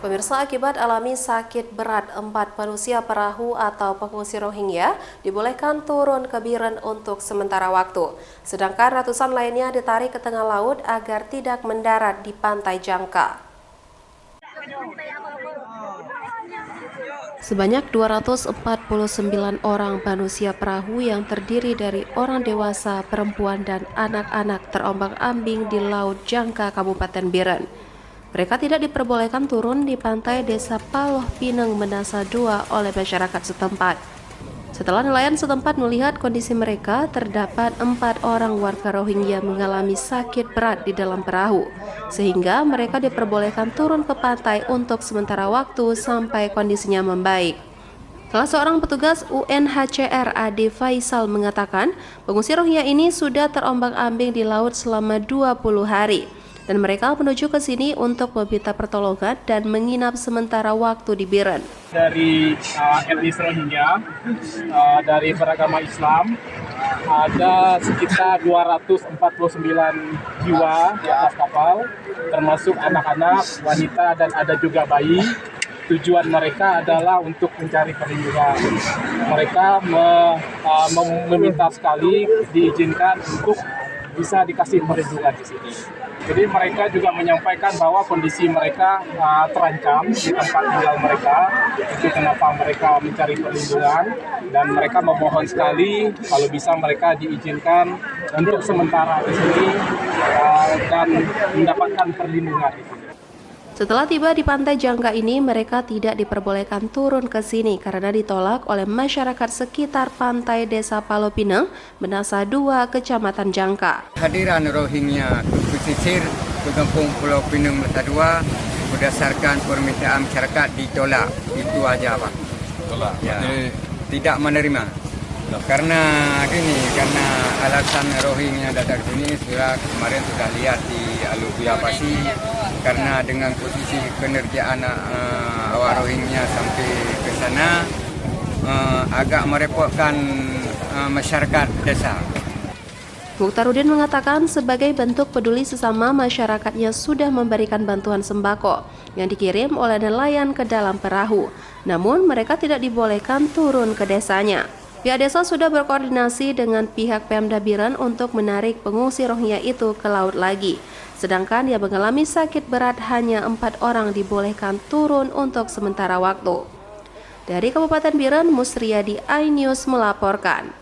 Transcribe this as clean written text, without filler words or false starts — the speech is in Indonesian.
Pemirsa, akibat alami sakit berat, 4 manusia perahu atau pengungsi Rohingya dibolehkan turun ke Biren untuk sementara waktu. Sedangkan ratusan lainnya ditarik ke tengah laut agar tidak mendarat di pantai Jangka. Sebanyak 249 orang manusia perahu yang terdiri dari orang dewasa, perempuan, dan anak-anak terombang-ambing di Laut Jangka, Kabupaten Biren. Mereka tidak diperbolehkan turun di pantai Desa Paloh Pineng, Menasa II oleh masyarakat setempat. Setelah nelayan setempat melihat kondisi mereka, terdapat 4 orang warga Rohingya mengalami sakit berat di dalam perahu, sehingga mereka diperbolehkan turun ke pantai untuk sementara waktu sampai kondisinya membaik. Salah seorang petugas UNHCR Ade Faisal mengatakan, pengungsi Rohingya ini sudah terombang-ambing di laut selama 20 hari. Dan mereka menuju ke sini untuk meminta pertolongan dan menginap sementara waktu di Biren. Dari etnis Rohingya, dari beragama Islam, ada sekitar 249 jiwa di atas kapal, termasuk anak-anak, wanita, dan ada juga bayi. Tujuan mereka adalah untuk mencari perlindungan. Mereka meminta sekali diizinkan untuk bisa dikasih perlindungan di sini. Jadi mereka juga menyampaikan bahwa kondisi mereka terancam di tempat tinggal mereka. Itu kenapa mereka mencari perlindungan, dan mereka memohon sekali kalau bisa mereka diizinkan untuk sementara di sini dan mendapatkan perlindungan di sini. Setelah tiba di pantai Jangka ini, mereka tidak diperbolehkan turun ke sini karena ditolak oleh masyarakat sekitar pantai Desa Paloh Pineng, Menasa II, Kecamatan Jangka. Hadiran Rohingya ke pesisir ke kampung Pulau Pineng, Menasa II berdasarkan permintaan masyarakat ditolak. Itu aja, Pak. Tolak. Ya, tidak menerima. Karena alasan Rohingya datang sini kemarin sudah lihat di Alubia Pasi, karena dengan posisi penerjaan awak Rohingya sampai ke sana agak merepotkan masyarakat desa. Mukhtarudin mengatakan sebagai bentuk peduli sesama, masyarakatnya sudah memberikan bantuan sembako yang dikirim oleh nelayan ke dalam perahu. Namun mereka tidak dibolehkan turun ke desanya. Pihak desa sudah berkoordinasi dengan pihak Pemda Biren untuk menarik pengungsi Rohingya itu ke laut lagi. Sedangkan yang mengalami sakit berat hanya 4 orang dibolehkan turun untuk sementara waktu. Dari Kabupaten Biren, Musriyadi, iNews melaporkan.